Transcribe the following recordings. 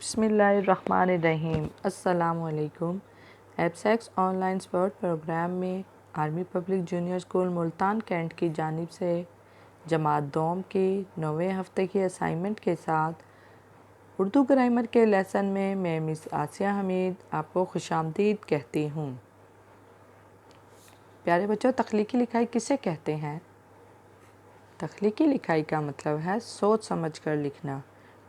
بسم اللہ الرحمن الرحیم۔ السلام علیکم۔ ایبسیکس آن لائن سپورٹ پروگرام میں Army Public Junior School Multan Cantt کی جانب سے جماعت دوم کے 9ویں ہفتے کی اسائنمنٹ کے ساتھ اردو گرامر کے لیسن میں مس آسیہ حمید آپ کو خوش آمدید کہتی ہوں۔ پیارے بچوں، تخلیقی لکھائی کسے کہتے ہیں؟ تخلیقی لکھائی کا مطلب ہے سوچ سمجھ کر لکھنا،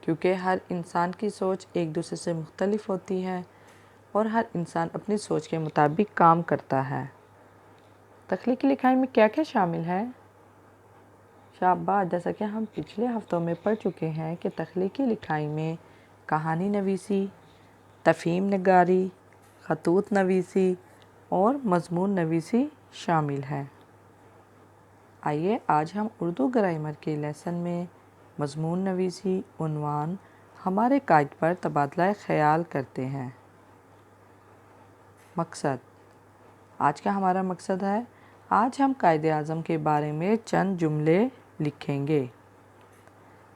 کیونکہ ہر انسان کی سوچ ایک دوسرے سے مختلف ہوتی ہے اور ہر انسان اپنی سوچ کے مطابق کام کرتا ہے۔ تخلیقی لکھائی میں کیا کیا شامل ہے؟ شاباش، جیسا کہ ہم پچھلے ہفتوں میں پڑھ چکے ہیں کہ تخلیقی لکھائی میں کہانی نویسی، تفہیم نگاری، خطوط نویسی اور مضمون نویسی شامل ہے۔ آئیے آج ہم اردو گرامر کے لیسن میں مضمون نویسی عنوان ہمارے قائد پر تبادلہ خیال کرتے ہیں۔ مقصد، آج کا ہمارا مقصد ہے، آج ہم قائد اعظم کے بارے میں چند جملے لکھیں گے۔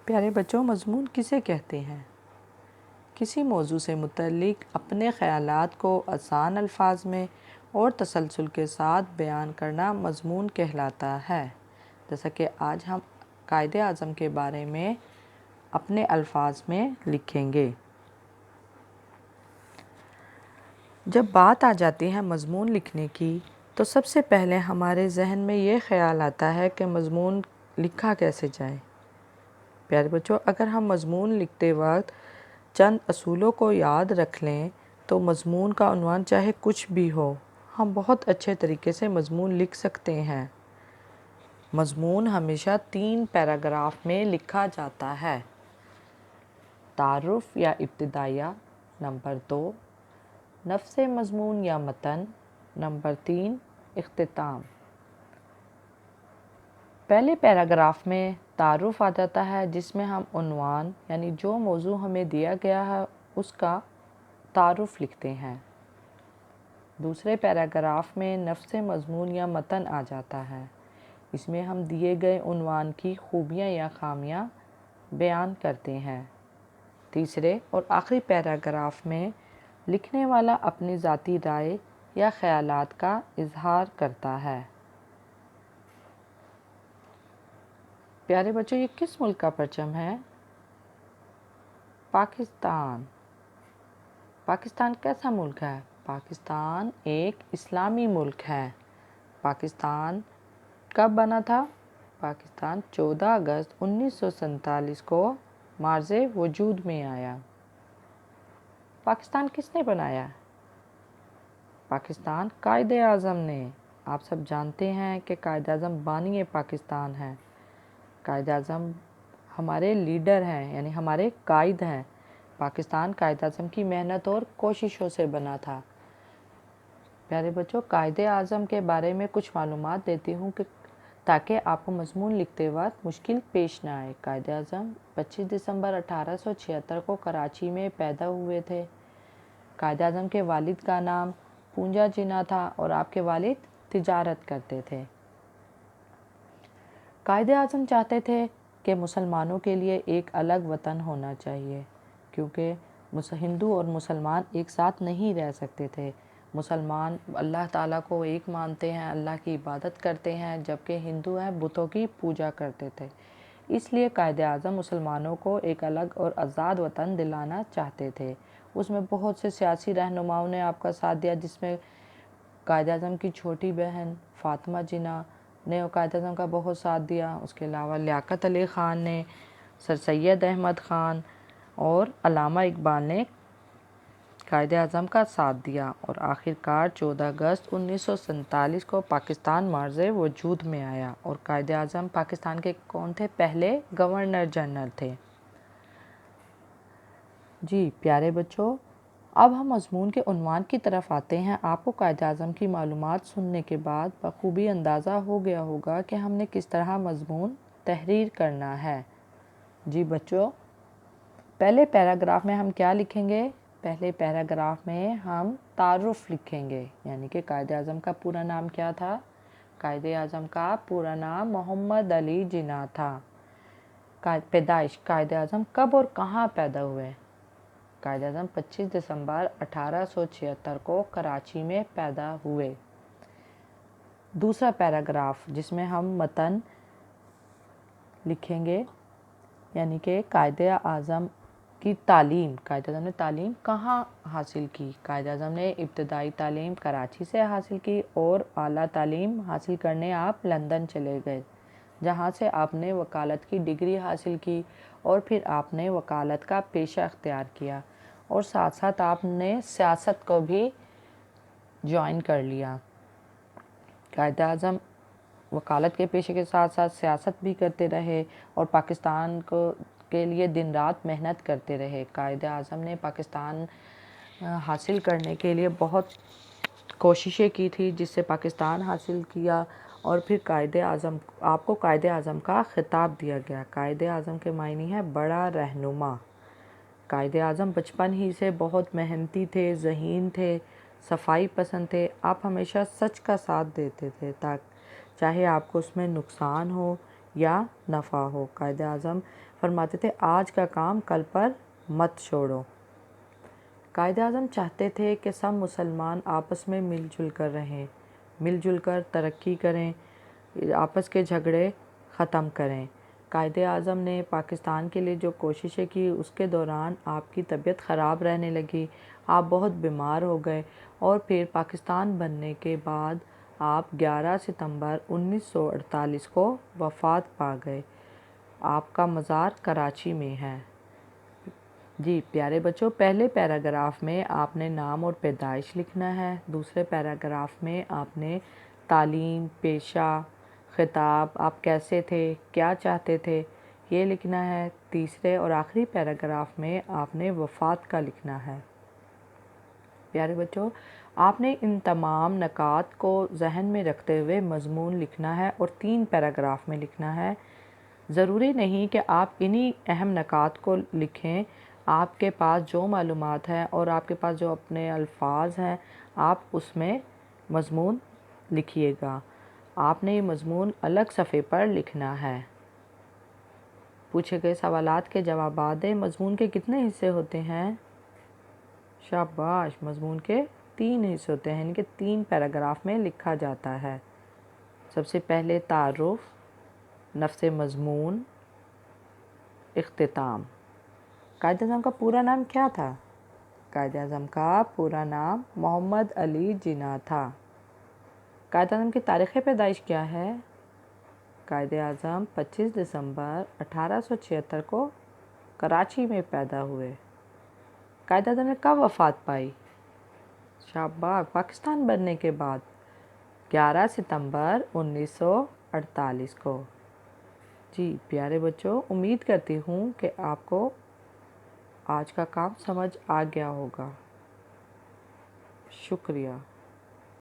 پیارے بچوں، مضمون کسے کہتے ہیں؟ کسی موضوع سے متعلق اپنے خیالات کو آسان الفاظ میں اور تسلسل کے ساتھ بیان کرنا مضمون کہلاتا ہے۔ جیسا کہ آج ہم قائد اعظم کے بارے میں اپنے الفاظ میں لکھیں گے۔ جب بات آ جاتی ہے مضمون لکھنے کی تو سب سے پہلے ہمارے ذہن میں یہ خیال آتا ہے کہ مضمون لکھا کیسے جائے۔ پیارے بچوں، اگر ہم مضمون لکھتے وقت چند اصولوں کو یاد رکھ لیں تو مضمون کا عنوان چاہے کچھ بھی ہو، ہم بہت اچھے طریقے سے مضمون لکھ سکتے ہیں۔ مضمون ہمیشہ 3 پیراگراف میں لکھا جاتا ہے۔ تعارف یا ابتدائیہ، نمبر 2، نفس مضمون یا متن، نمبر 3، اختتام۔ پہلے پیراگراف میں تعارف آ جاتا ہے، جس میں ہم عنوان یعنی جو موضوع ہمیں دیا گیا ہے اس کا تعارف لکھتے ہیں۔ دوسرے پیراگراف میں نفس مضمون یا متن آ جاتا ہے، اس میں ہم دیے گئے عنوان کی خوبیاں یا خامیاں بیان کرتے ہیں۔ تیسرے اور آخری پیراگراف میں لکھنے والا اپنی ذاتی رائے یا خیالات کا اظہار کرتا ہے۔ پیارے بچوں، یہ کس ملک کا پرچم ہے؟ پاکستان۔ پاکستان کیسا ملک ہے؟ پاکستان ایک اسلامی ملک ہے۔ پاکستان کب بنا تھا؟ پاکستان 14 اگست 1947 کو مارز وجود میں آیا۔ پاکستان کس نے بنایا؟ پاکستان قائد اعظم نے۔ آپ سب جانتے ہیں کہ قائد اعظم بانی پاکستان ہے۔ قائد اعظم ہمارے لیڈر ہیں، یعنی ہمارے قائد ہیں۔ پاکستان قائد اعظم کی محنت اور کوششوں سے بنا تھا۔ پیارے بچوں، قائد اعظم کے بارے میں کچھ معلومات دیتی ہوں کہ تاکہ آپ کو مضمون لکھتے وقت مشکل پیش نہ آئے۔ قائد اعظم 25 دسمبر 1876 کو کراچی میں پیدا ہوئے تھے۔ قائد اعظم کے والد کا نام پونجا جنا تھا اور آپ کے والد تجارت کرتے تھے۔ قائد اعظم چاہتے تھے کہ مسلمانوں کے لیے ایک الگ وطن ہونا چاہیے، کیونکہ ہندو اور مسلمان ایک ساتھ نہیں رہ سکتے تھے۔ مسلمان اللہ تعالیٰ کو ایک مانتے ہیں، اللہ کی عبادت کرتے ہیں، جبکہ ہندو ہیں بتوں کی پوجا کرتے تھے۔ اس لیے قائد اعظم مسلمانوں کو ایک الگ اور آزاد وطن دلانا چاہتے تھے۔ اس میں بہت سے سیاسی رہنماؤں نے آپ کا ساتھ دیا، جس میں قائد اعظم کی چھوٹی بہن فاطمہ جناح نے قائد اعظم کا بہت ساتھ دیا۔ اس کے علاوہ لیاقت علی خان نے، سر سید احمد خان اور علامہ اقبال نے قائد اعظم کا ساتھ دیا، اور آخر کار 14 اگست 1947 کو پاکستان مارز وجود میں آیا۔ اور قائد اعظم پاکستان کے کون تھے؟ پہلے گورنر جنرل تھے۔ جی پیارے بچوں، اب ہم مضمون کے عنوان کی طرف آتے ہیں۔ آپ کو قائد اعظم کی معلومات سننے کے بعد بخوبی اندازہ ہو گیا ہوگا کہ ہم نے کس طرح مضمون تحریر کرنا ہے۔ جی بچوں، پہلے پیراگراف میں ہم کیا لکھیں گے؟ پہلے پیراگراف میں ہم تعارف لکھیں گے، یعنی کہ قائد اعظم کا پورا نام کیا تھا؟ قائد اعظم کا پورا نام محمد علی جناح تھا۔ پیدائش، قائد اعظم کب اور کہاں پیدا ہوئے؟ قائد اعظم 25 دسمبر 1876 کو کراچی میں پیدا ہوئے۔ دوسرا پیراگراف جس میں ہم متن لکھیں گے، یعنی کہ قائد اعظم کی تعلیم، قائد اعظم نے تعلیم کہاں حاصل کی؟ قائد اعظم نے ابتدائی تعلیم کراچی سے حاصل کی اور اعلیٰ تعلیم حاصل کرنے آپ لندن چلے گئے، جہاں سے آپ نے وکالت کی ڈگری حاصل کی اور پھر آپ نے وکالت کا پیشہ اختیار کیا اور ساتھ ساتھ آپ نے سیاست کو بھی جوائن کر لیا۔ قائد اعظم وکالت کے پیشے کے ساتھ ساتھ سیاست بھی کرتے رہے اور پاکستان کے لیے دن رات محنت کرتے رہے۔ قائد اعظم نے پاکستان حاصل کرنے کے لیے بہت کوششیں کی تھی، جس سے پاکستان حاصل کیا اور پھر آپ کو قائد اعظم کا خطاب دیا گیا۔ قائد اعظم کے معنی ہے بڑا رہنما۔ قائد اعظم بچپن ہی سے بہت محنتی تھے، ذہین تھے، صفائی پسند تھے۔ آپ ہمیشہ سچ کا ساتھ دیتے تھے چاہے آپ کو اس میں نقصان ہو یا نفع ہو۔ قائد اعظم فرماتے تھے آج کا کام کل پر مت چھوڑو۔ قائد اعظم چاہتے تھے کہ سب مسلمان آپس میں مل جل کر رہیں، مل جل کر ترقی کریں، آپس کے جھگڑے ختم کریں۔ قائد اعظم نے پاکستان کے لیے جو کوششیں کی، اس کے دوران آپ کی طبیعت خراب رہنے لگی، آپ بہت بیمار ہو گئے اور پھر پاکستان بننے کے بعد آپ 11 ستمبر 1948 کو وفات پا گئے۔ آپ کا مزار کراچی میں ہے۔ جی پیارے بچوں، پہلے پیراگراف میں آپ نے نام اور پیدائش لکھنا ہے، دوسرے پیراگراف میں آپ نے تعلیم، پیشہ، خطاب، آپ کیسے تھے، کیا چاہتے تھے، یہ لکھنا ہے۔ تیسرے اور آخری پیراگراف میں آپ نے وفات کا لکھنا ہے۔ پیارے بچوں، آپ نے ان تمام نکات کو ذہن میں رکھتے ہوئے مضمون لکھنا ہے اور 3 پیراگراف میں لکھنا ہے۔ ضروری نہیں کہ آپ انہی اہم نکات کو لکھیں، آپ کے پاس جو معلومات ہیں اور آپ کے پاس جو اپنے الفاظ ہیں، آپ اس میں مضمون لکھیے گا۔ آپ نے یہ مضمون الگ صفحے پر لکھنا ہے۔ پوچھے گئے سوالات کے جوابات دیں۔ مضمون کے کتنے حصے ہوتے ہیں؟ شاباش، مضمون کے 3 حصے ہوتے ہیں، یعنی کہ 3 پیراگراف میں لکھا جاتا ہے۔ سب سے پہلے تعارف، نفس مضمون، اختتام۔ قائد اعظم کا پورا نام کیا تھا؟ قائد اعظم کا پورا نام محمد علی جناح تھا۔ قائد اعظم کی تاریخ پیدائش کیا ہے؟ قائد اعظم 25 دسمبر 1876 کو کراچی میں پیدا ہوئے۔ قائد اعظم نے کب وفات پائی؟ شاباش، پاکستان بننے کے بعد 11 ستمبر 1948 کو۔ جی پیارے بچوں، امید کرتی ہوں کہ آپ کو آج کا کام سمجھ آ گیا ہوگا۔ شکریہ۔